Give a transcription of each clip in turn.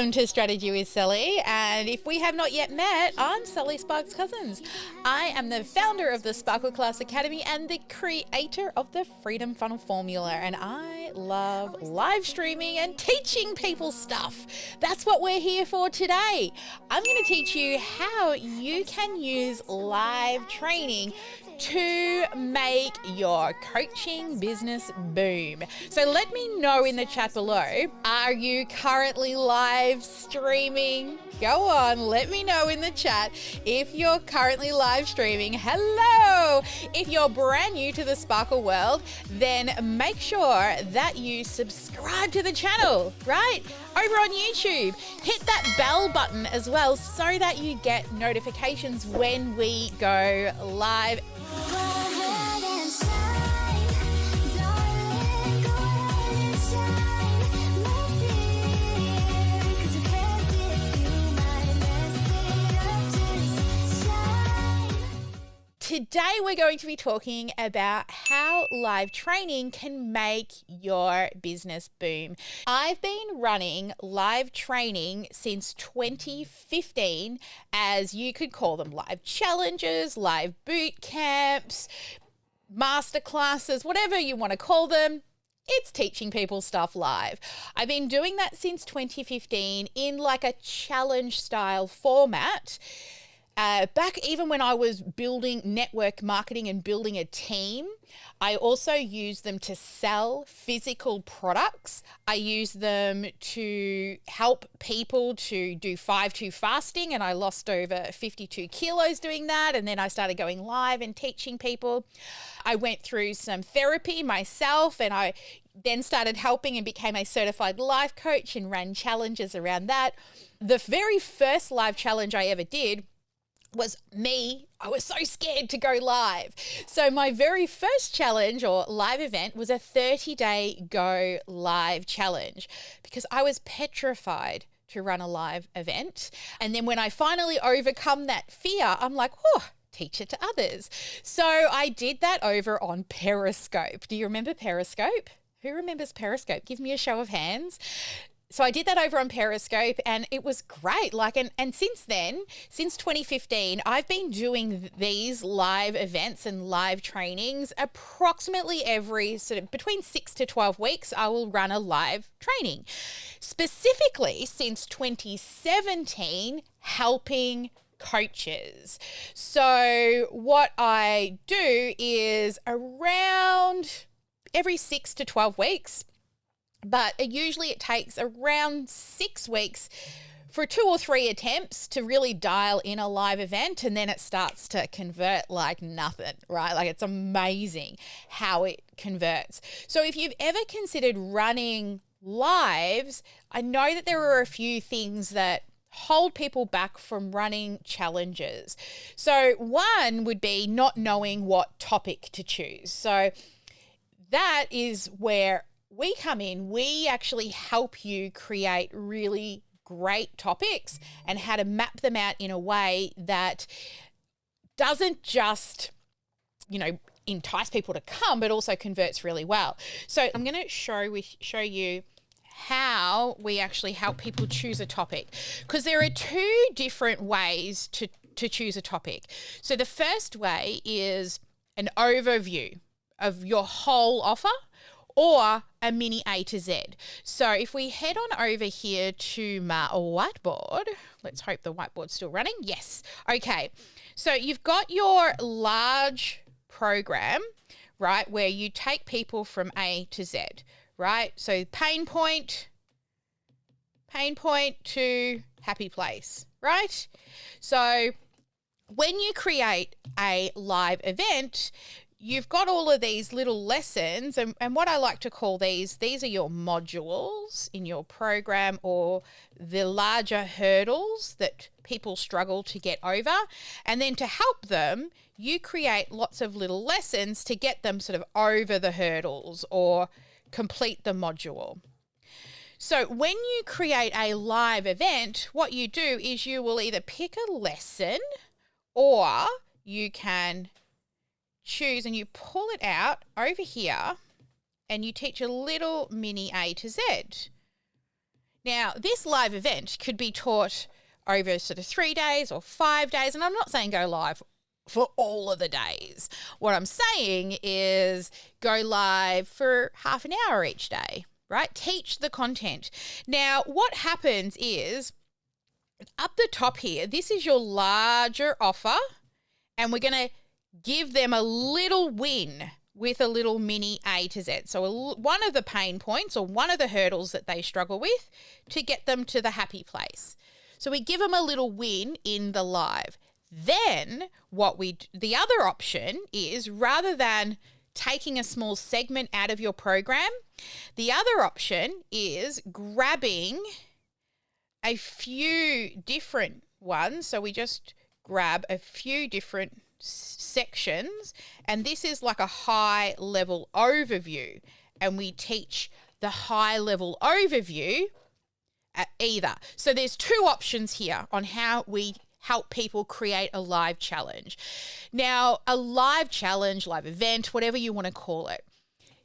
Welcome to Strategy with Sally, and if we have not yet met, I'm Sally Sparks Cousins. I am the founder of the Sparkle Class Academy and the creator of the Freedom Funnel Formula, and I love live streaming and teaching people stuff. That's what we're here for today. I'm going to teach you how you can use live training to make your coaching business boom. So let me know in the chat below, are you currently live streaming? Go on, let me know in the chat if you're currently live streaming. Hello! If you're brand new to the Sparkle world, then make sure that you subscribe to the channel, right? Over on YouTube, hit that bell button as well so that you get notifications when we go live. Today we're going to be talking about how live training can make your business boom. I've been running live training since 2015, as you could call them live challenges, live boot camps, masterclasses, whatever you want to call them. It's teaching people stuff live. I've been doing that since 2015 in like a challenge style format. Back even when I was building network marketing and building a team, I also used them to sell physical products. I used them to help people to do 5-2 fasting, and I lost over 52 kilos doing that. And then I started going live and teaching people. I went through some therapy myself, and I then started helping and became a certified life coach and ran challenges around that. The very first live challenge I ever did was me. I was so scared to go live. So my very first challenge or live event was a 30-day go live challenge because I was petrified to run a live event. And then when I finally overcome that fear, I'm like, oh, teach it to others. So I did that over on Periscope. Do you remember Periscope? Who remembers Periscope? Give me a show of hands. So I did that over on Periscope and it was great. And since then, since 2015, I've been doing these live events and live trainings approximately every sort of between 6 to 12 weeks. I will run a live training, specifically since 2017, helping coaches. So what I do is around every 6 to 12 weeks, but usually it takes around 6 weeks for 2 or 3 attempts to really dial in a live event, and then it starts to convert like nothing, right? Like it's amazing how it converts. So if you've ever considered running lives, I know that there are a few things that hold people back from running challenges. So one would be not knowing what topic to choose. So that is where we come in. We actually help you create really great topics and how to map them out in a way that doesn't just, entice people to come, but also converts really well. So I'm going to show you how we actually help people choose a topic, because there are 2 different ways to choose a topic. So the first way is an overview of your whole offer, or a mini A to Z. So if we head on over here to my whiteboard, let's hope the whiteboard's still running. Yes. Okay. So you've got your large program, right, where you take people from A to Z, right? So pain point to happy place, right? So when you create a live event, you've got all of these little lessons, and what I like to call these are your modules in your program, or the larger hurdles that people struggle to get over. And then to help them, you create lots of little lessons to get them sort of over the hurdles or complete the module. So when you create a live event, what you do is you will either pick a lesson, or you can choose and you pull it out over here and you teach a little mini A to Z. Now, this live event could be taught over sort of 3 days or 5 days, and I'm not saying go live for all of the days. What I'm saying is go live for half an hour each day, right? Teach the content. Now, what happens is up the top here, this is your larger offer, and we're going to give them a little win with a little mini A to Z. So one of the pain points or one of the hurdles that they struggle with to get them to the happy place. So we give them a little win in the live. Then the other option is, rather than taking a small segment out of your program, the other option is grabbing a few different ones. So we just grab a few different sections, and this is like a high level overview, and we teach the high level overview at either. So there's two options here on how we help people create a live challenge. Now, a live challenge, live event, whatever you want to call it,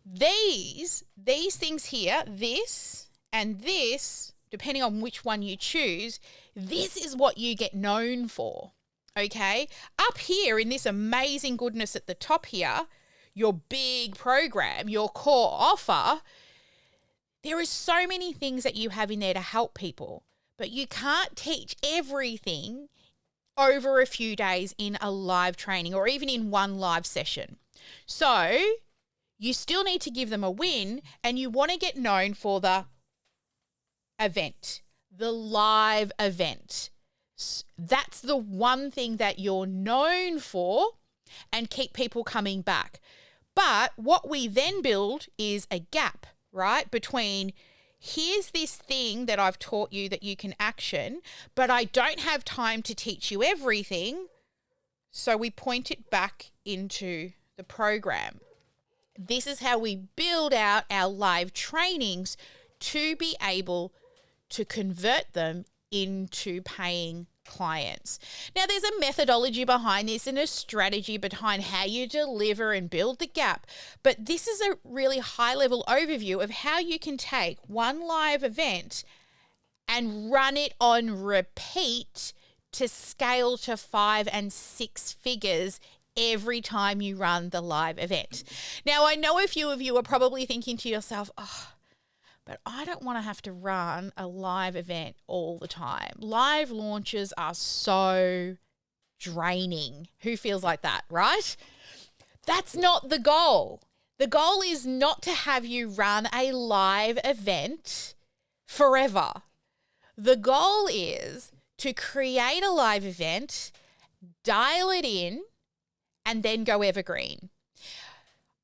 these things here, this and this, depending on which one you choose, this is what you get known for. Okay, up here in this amazing goodness at the top here, your big program, your core offer, there is so many things that you have in there to help people, but you can't teach everything over a few days in a live training or even in one live session. So you still need to give them a win, and you want to get known for the event, the live event. That's the one thing that you're known for and keep people coming back. But what we then build is a gap, right, between here's this thing that I've taught you that you can action, but I don't have time to teach you everything. So we point it back into the program. This is how we build out our live trainings to be able to convert them into paying clients. Now, there's a methodology behind this and a strategy behind how you deliver and build the gap, but this is a really high-level overview of how you can take one live event and run it on repeat to scale to 5 and 6 figures every time you run the live event. Now, I know a few of you are probably thinking to yourself, oh, but I don't want to have to run a live event all the time. Live launches are so draining. Who feels like that, right? That's not the goal. The goal is not to have you run a live event forever. The goal is to create a live event, dial it in, and then go evergreen.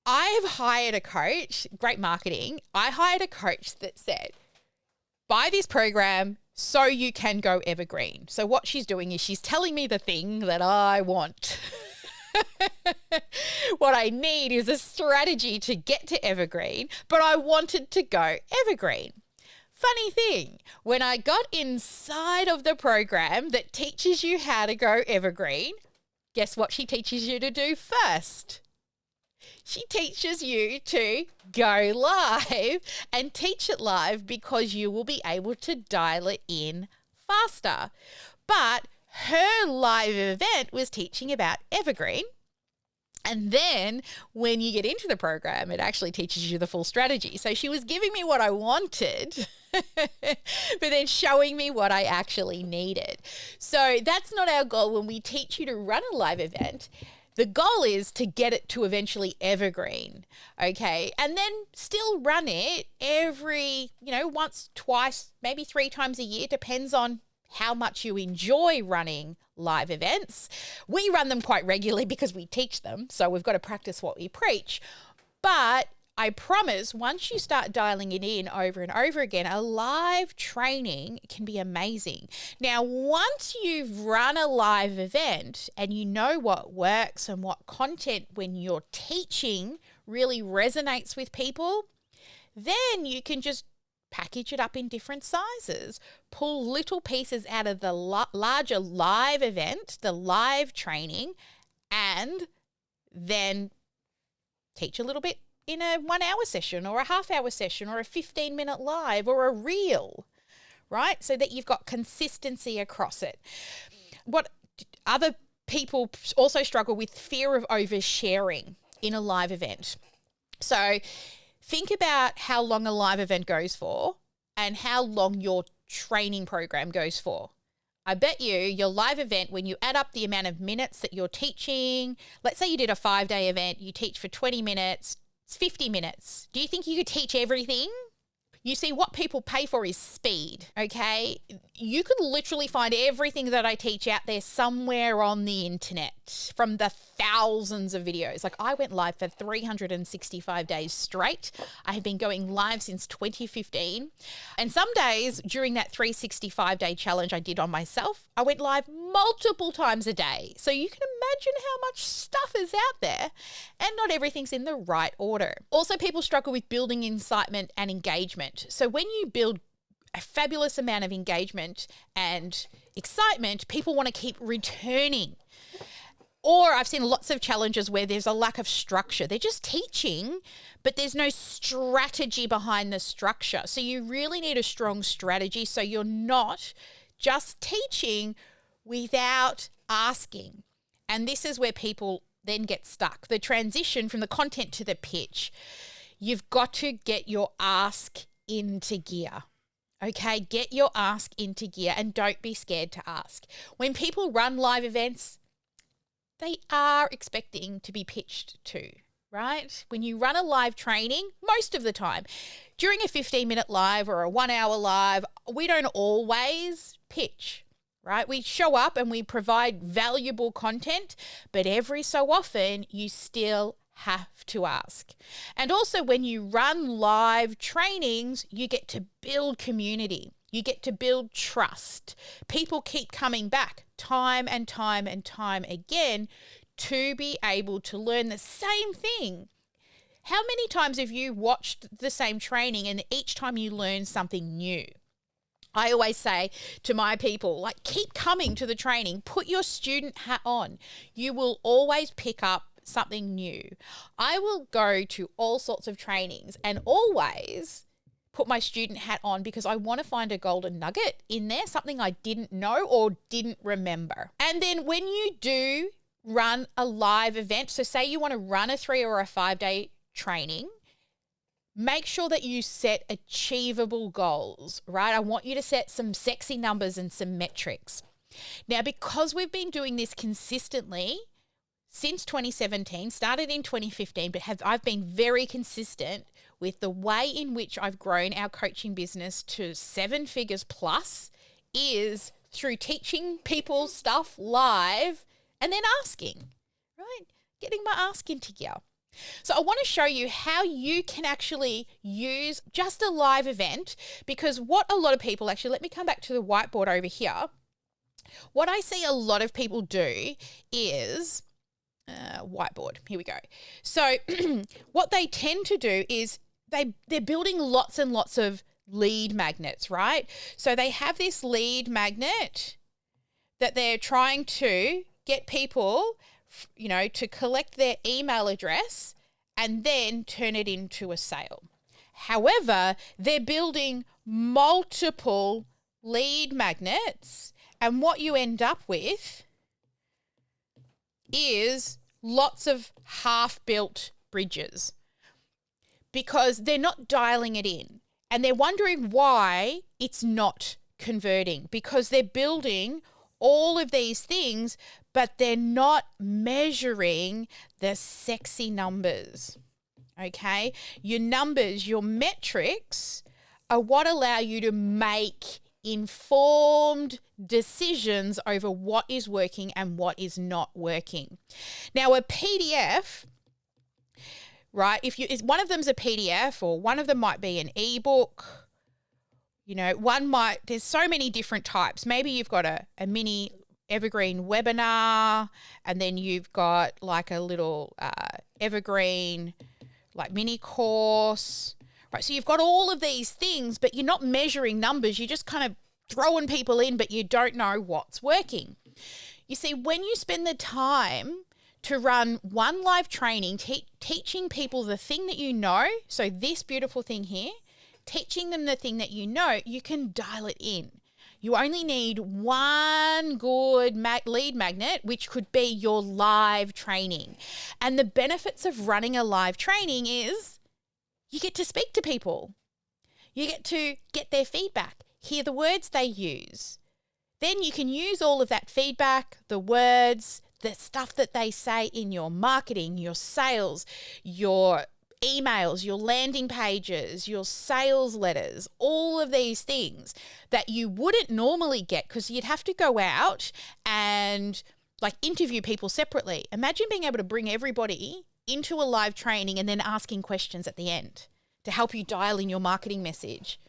I have hired a coach, great marketing. I hired a coach that said, buy this program so you can go evergreen. So what she's doing is she's telling me the thing that I want. What I need is a strategy to get to evergreen, but I wanted to go evergreen. Funny thing, when I got inside of the program that teaches you how to go evergreen, guess what she teaches you to do first? She teaches you to go live and teach it live because you will be able to dial it in faster. But her live event was teaching about evergreen. And then when you get into the program, it actually teaches you the full strategy. So she was giving me what I wanted, but then showing me what I actually needed. So that's not our goal when we teach you to run a live event. The goal is to get it to eventually evergreen, okay? And then still run it every, once, twice, maybe 3 times a year, depends on how much you enjoy running live events. We run them quite regularly because we teach them, so we've got to practice what we preach. But I promise, once you start dialing it in over and over again, a live training can be amazing. Now, once you've run a live event and you know what works and what content when you're teaching really resonates with people, then you can just package it up in different sizes, pull little pieces out of the larger live event, the live training, and then teach a little bit in a 1 hour session or a half hour session or a 15-minute live or a reel, right? So that you've got consistency across it. What other people also struggle with, fear of oversharing in a live event. So think about how long a live event goes for and how long your training program goes for. I bet you your live event, when you add up the amount of minutes that you're teaching, let's say you did a 5-day event, you teach for 20 minutes, it's 50 minutes. Do you think you could teach everything? You see, what people pay for is speed, okay? You could literally find everything that I teach out there somewhere on the internet from the thousands of videos. Like, I went live for 365 days straight. I have been going live since 2015. And some days during that 365-day challenge I did on myself, I went live multiple times a day. So you can imagine how much stuff is out there, and not everything's in the right order. Also, people struggle with building incitement and engagement. So when you build a fabulous amount of engagement and excitement, people want to keep returning. Or I've seen lots of challenges where there's a lack of structure. They're just teaching, but there's no strategy behind the structure. So you really need a strong strategy so you're not just teaching without asking. And this is where people then get stuck. The transition from the content to the pitch. You've got to get your ask into gear. Okay, get your ask into gear and don't be scared to ask. When people run live events, they are expecting to be pitched to, right? When you run a live training, most of the time, during a 15-minute live or a 1-hour live, we don't always pitch, right? We show up and we provide valuable content, but every so often you still have to ask. And also when you run live trainings, you get to build community. You get to build trust. People keep coming back time and time and time again to be able to learn the same thing. How many times have you watched the same training and each time you learn something new? I always say to my people, like, keep coming to the training. Put your student hat on. You will always pick up something new. I will go to all sorts of trainings and always put my student hat on because I want to find a golden nugget in there, something I didn't know or didn't remember. And then when you do run a live event, so say you want to run a 3 or a 5-day training, make sure that you set achievable goals, right? I want you to set some sexy numbers and some metrics. Now, because we've been doing this consistently since 2017, started in 2015, but I've been very consistent with the way in which I've grown our coaching business to 7 figures plus is through teaching people stuff live and then asking, right? Getting my ask into gear. So I want to show you how you can actually use just a live event, because what a lot of people actually, let me come back to the whiteboard over here. What I see a lot of people do is whiteboard. Here we go. So what they tend to do is they're building lots and lots of lead magnets, right? So they have this lead magnet that they're trying to get people, you know, to collect their email address and then turn it into a sale. However, they're building multiple lead magnets, and what you end up with is lots of half-built bridges because they're not dialing it in, and they're wondering why it's not converting because they're building all of these things, but they're not measuring the sexy numbers, okay? Your numbers, your metrics are what allow you to make informed decisions over what is working and what is not working. Now, a PDF, right? If one of them's a PDF or one of them might be an ebook, you know, there's so many different types. Maybe you've got a mini evergreen webinar, and then you've got like a little evergreen like mini course, right? So you've got all of these things, but you're not measuring numbers. You're just kind of throwing people in, but you don't know what's working. You see, when you spend the time to run one live training, teaching people the thing that you know, so this beautiful thing here, teaching them the thing that you know, you can dial it in. You only need one good lead magnet, which could be your live training. And the benefits of running a live training is you get to speak to people. You get to get their feedback, hear the words they use. Then you can use all of that feedback, the words, the stuff that they say in your marketing, your sales, your emails, your landing pages, your sales letters, all of these things that you wouldn't normally get because you'd have to go out and like interview people separately. Imagine being able to bring everybody into a live training and then asking questions at the end to help you dial in your marketing message,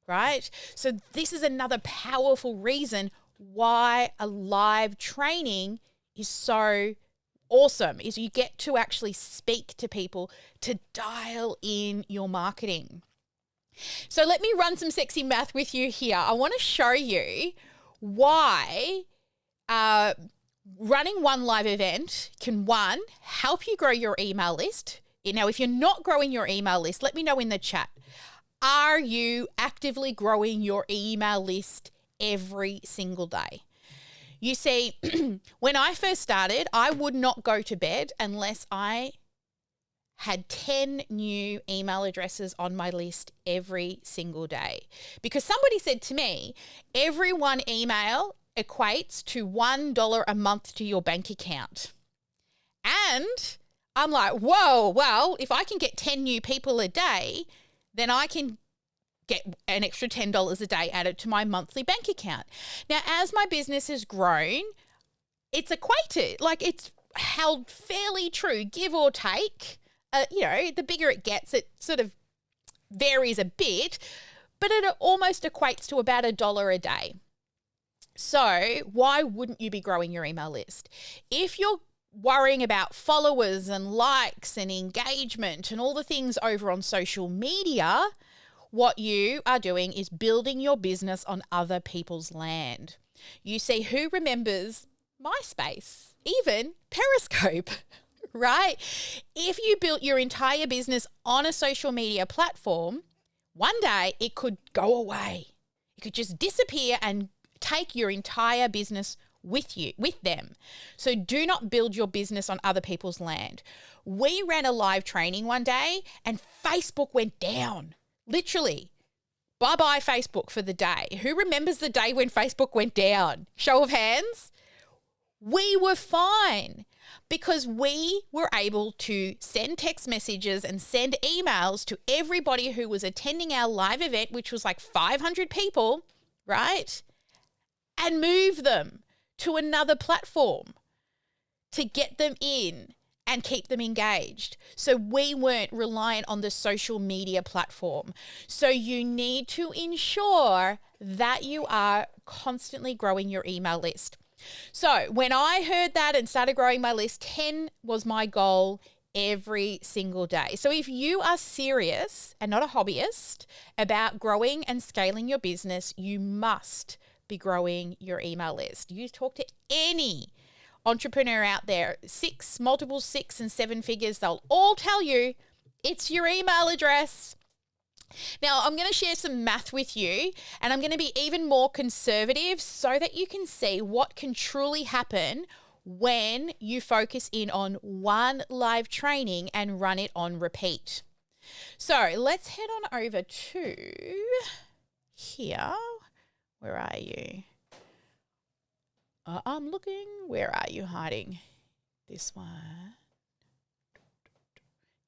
right? So this is another powerful reason why a live training is so awesome, is you get to actually speak to people to dial in your marketing. So let me run some sexy math with you here. I want to show you why running one live event can, one, help you grow your email list. Now, if you're not growing your email list, let me know in the chat. Are you actively growing your email list every single day? You see, when I first started, I would not go to bed unless I had 10 new email addresses on my list every single day. Because somebody said to me, every one email equates to $1 a month to your bank account. And I'm like, whoa, well, if I can get 10 new people a day, then I can get an extra $10 a day added to my monthly bank account. Now, as my business has grown, it's equated, like it's held fairly true, give or take. The bigger it gets, it sort of varies a bit, but it almost equates to about $1 a day. So why wouldn't you be growing your email list? If you're worrying about followers and likes and engagement and all the things over on social media, what you are doing is building your business on other people's land. You see, who remembers MySpace, even Periscope, right? If you built your entire business on a social media platform, one day it could go away. It could just disappear and take your entire business with them. So do not build your business on other people's land. We ran a live training one day and Facebook went down. Literally, bye-bye Facebook for the day. Who remembers the day when Facebook went down? Show of hands. We were fine because we were able to send text messages and send emails to everybody who was attending our live event, which was like 500 people, right? And move them to another platform to get them in and keep them engaged. So we weren't reliant on the social media platform. So you need to ensure that you are constantly growing your email list. So when I heard that and started growing my list, 10 was my goal every single day. So if you are serious and not a hobbyist about growing and scaling your business, you must be growing your email list. You talk to any entrepreneur out there, multiple 6 and 7 figures, they'll all tell you it's your email address. Now, I'm going to share some math with you, and I'm going to be even more conservative so that you can see what can truly happen when you focus in on one live training and run it on repeat. So let's head on over to here. Where are you? I'm looking. Where are you hiding? This one.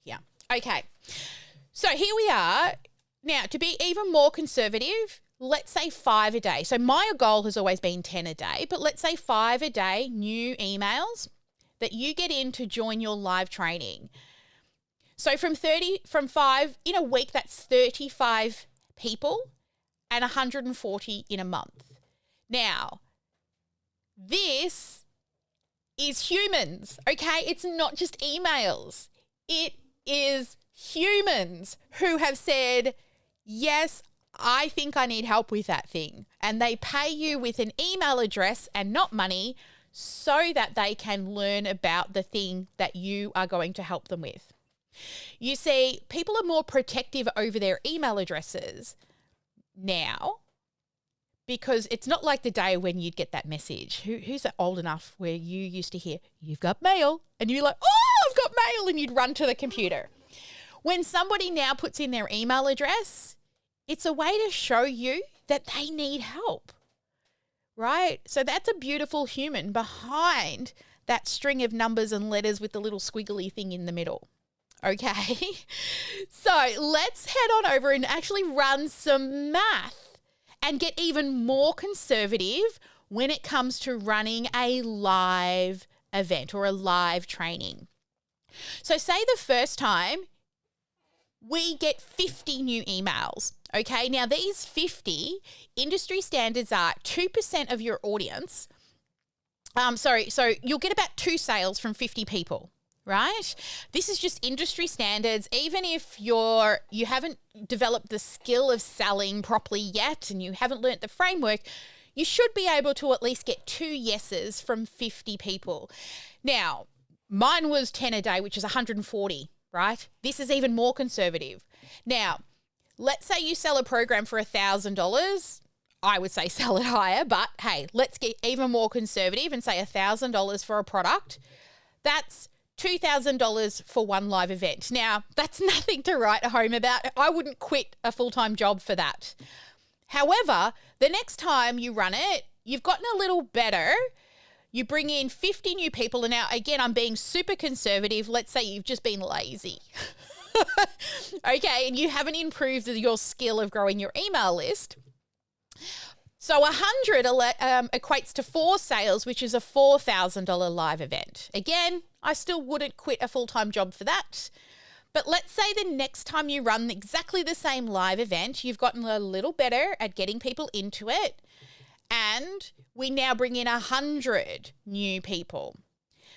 Yeah. Okay. So here we are. Now, to be even more conservative, let's say 5 a day. So my goal has always been 10 a day, but let's say 5 a day new emails that you get in to join your live training. So from 5 in a week, that's 35 people and 140 in a month. Now, this is humans, okay? It's not just emails. It is humans who have said, yes, I think I need help with that thing. And they pay you with an email address and not money so that they can learn about the thing that you are going to help them with. You see, people are more protective over their email addresses now because it's not like the day when you'd get that message. Who's old enough where you used to hear, you've got mail, and you're like, oh, I've got mail, and you'd run to the computer. When somebody now puts in their email address, it's a way to show you that they need help, right? So that's a beautiful human behind that string of numbers and letters with the little squiggly thing in the middle. Okay, so let's head on over and actually run some math and get even more conservative when it comes to running a live event or a live training. So say the first time we get 50 new emails. Okay, now these 50 industry standards are 2% of your audience. So you'll get about 2 sales from 50 people. Right? This is just industry standards. Even if you haven't developed the skill of selling properly yet and you haven't learnt the framework, you should be able to at least get 2 yeses from 50 people. Now, mine was 10 a day, which is 140, right? This is even more conservative. Now, let's say you sell a program for $1,000. I would say sell it higher, but hey, let's get even more conservative and say $1,000 for a product. That's $2,000 for one live event. Now, that's nothing to write home about. I wouldn't quit a full-time job for that. However, the next time you run it, you've gotten a little better. You bring in 50 new people. And now, again, I'm being super conservative. Let's say you've just been lazy. Okay, and you haven't improved your skill of growing your email list. So 100 equates to 4 sales, which is a $4,000 live event. Again, I still wouldn't quit a full-time job for that. But let's say the next time you run exactly the same live event, you've gotten a little better at getting people into it, and we now bring in 100 new people.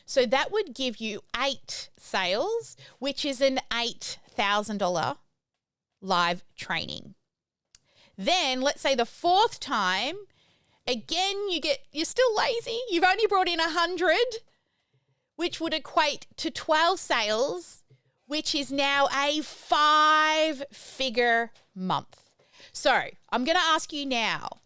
So that would give you 8 sales, which is an $8,000 live training. Then let's say the 4th time, again, you're still lazy. You've only brought in 100, which would equate to 12 sales, which is now a 5-figure month. So I'm going to ask you now,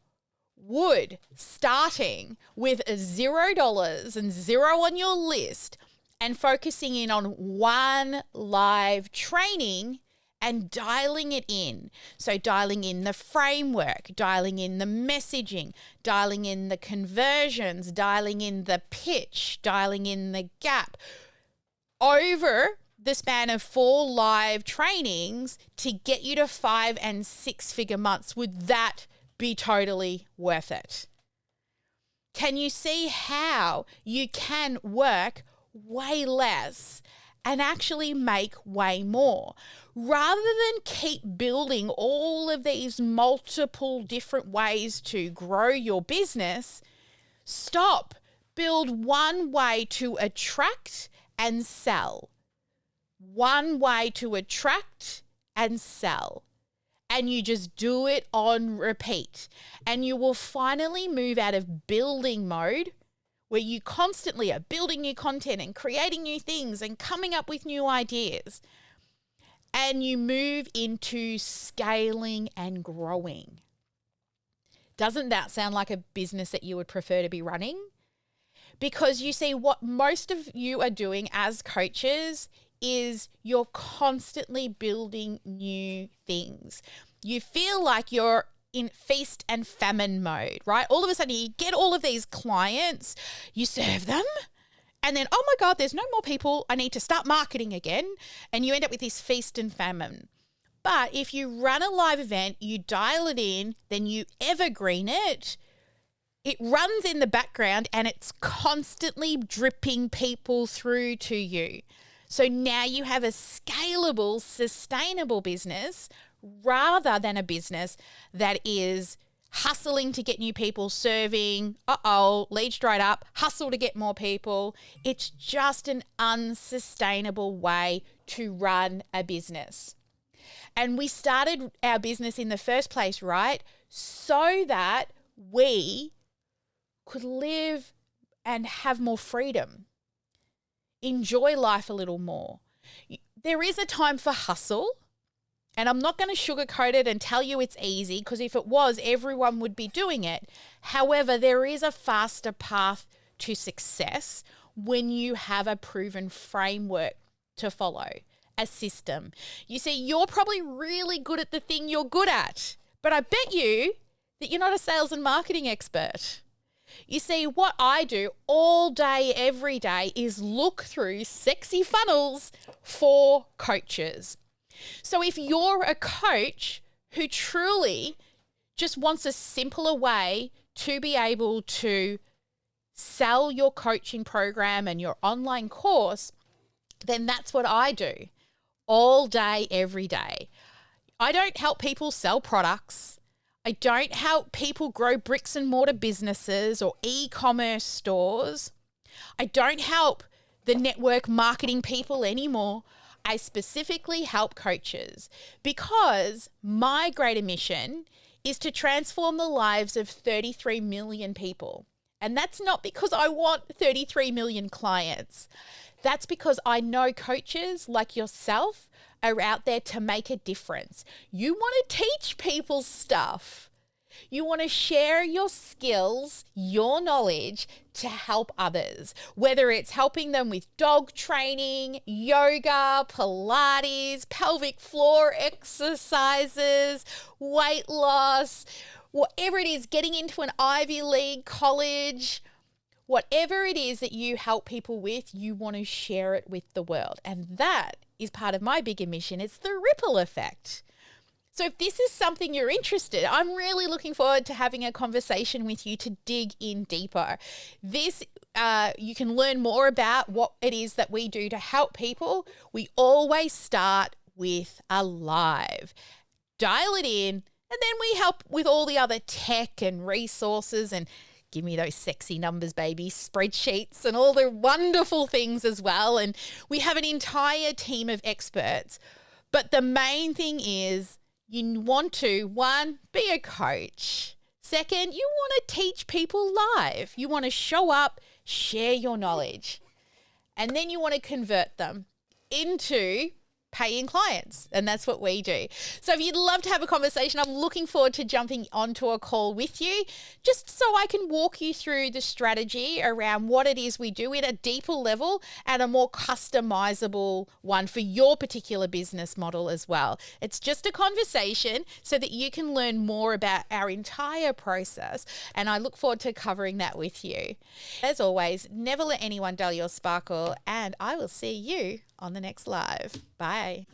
would starting with $0 and 0 on your list and focusing in on one live training and dialing it in. So dialing in the framework, dialing in the messaging, dialing in the conversions, dialing in the pitch, dialing in the gap over the span of 4 live trainings to get you to 5 and 6-figure months, would that be totally worth it? Can you see how you can work way less and actually make way more? Rather than keep building all of these multiple different ways to grow your business, stop. Build one way to attract and sell. One way to attract and sell. And you just do it on repeat. And you will finally move out of building mode, where you constantly are building new content and creating new things and coming up with new ideas. And you move into scaling and growing. Doesn't that sound like a business that you would prefer to be running? Because you see, what most of you are doing as coaches is you're constantly building new things. You feel like you're in feast and famine mode, right? All of a sudden you get all of these clients, you serve them, and then, oh my God, there's no more people. I need to start marketing again. And you end up with this feast and famine. But if you run a live event, you dial it in, then you evergreen it, it runs in the background and it's constantly dripping people through to you. So now you have a scalable, sustainable business rather than a business that is hustling to get new people, serving, leads dried up, hustle to get more people. It's just an unsustainable way to run a business. And we started our business in the first place, right? So that we could live and have more freedom, enjoy life a little more. there is a time for hustle. And I'm not going to sugarcoat it and tell you it's easy, because if it was, everyone would be doing it. However, there is a faster path to success when you have a proven framework to follow, a system. You see, you're probably really good at the thing you're good at, but I bet you that you're not a sales and marketing expert. You see, what I do all day, every day is look through sexy funnels for coaches. So if you're a coach who truly just wants a simpler way to be able to sell your coaching program and your online course, then that's what I do all day, every day. I don't help people sell products. I don't help people grow bricks and mortar businesses or e-commerce stores. I don't help the network marketing people anymore. I specifically help coaches, because my greater mission is to transform the lives of 33 million people. And that's not because I want 33 million clients. That's because I know coaches like yourself are out there to make a difference. You want to teach people stuff. You want to share your skills, your knowledge to help others, whether it's helping them with dog training, yoga, Pilates, pelvic floor exercises, weight loss, whatever it is, getting into an Ivy League college, whatever it is that you help people with, you want to share it with the world. And that is part of my bigger mission. It's the ripple effect. So if this is something you're interested, I'm really looking forward to having a conversation with you to dig in deeper. You can learn more about what it is that we do to help people. We always start with a live. Dial it in, and then we help with all the other tech and resources, and give me those sexy numbers, baby, spreadsheets and all the wonderful things as well. And we have an entire team of experts. But the main thing is, you want to, one, be a coach. Second, you want to teach people live. You want to show up, share your knowledge. And then you want to convert them into paying clients. And that's what we do. So if you'd love to have a conversation, I'm looking forward to jumping onto a call with you, just so I can walk you through the strategy around what it is we do at a deeper level and a more customizable one for your particular business model as well. It's just a conversation so that you can learn more about our entire process. And I look forward to covering that with you. As always, never let anyone dull your sparkle, and I will see you on the next live. Bye.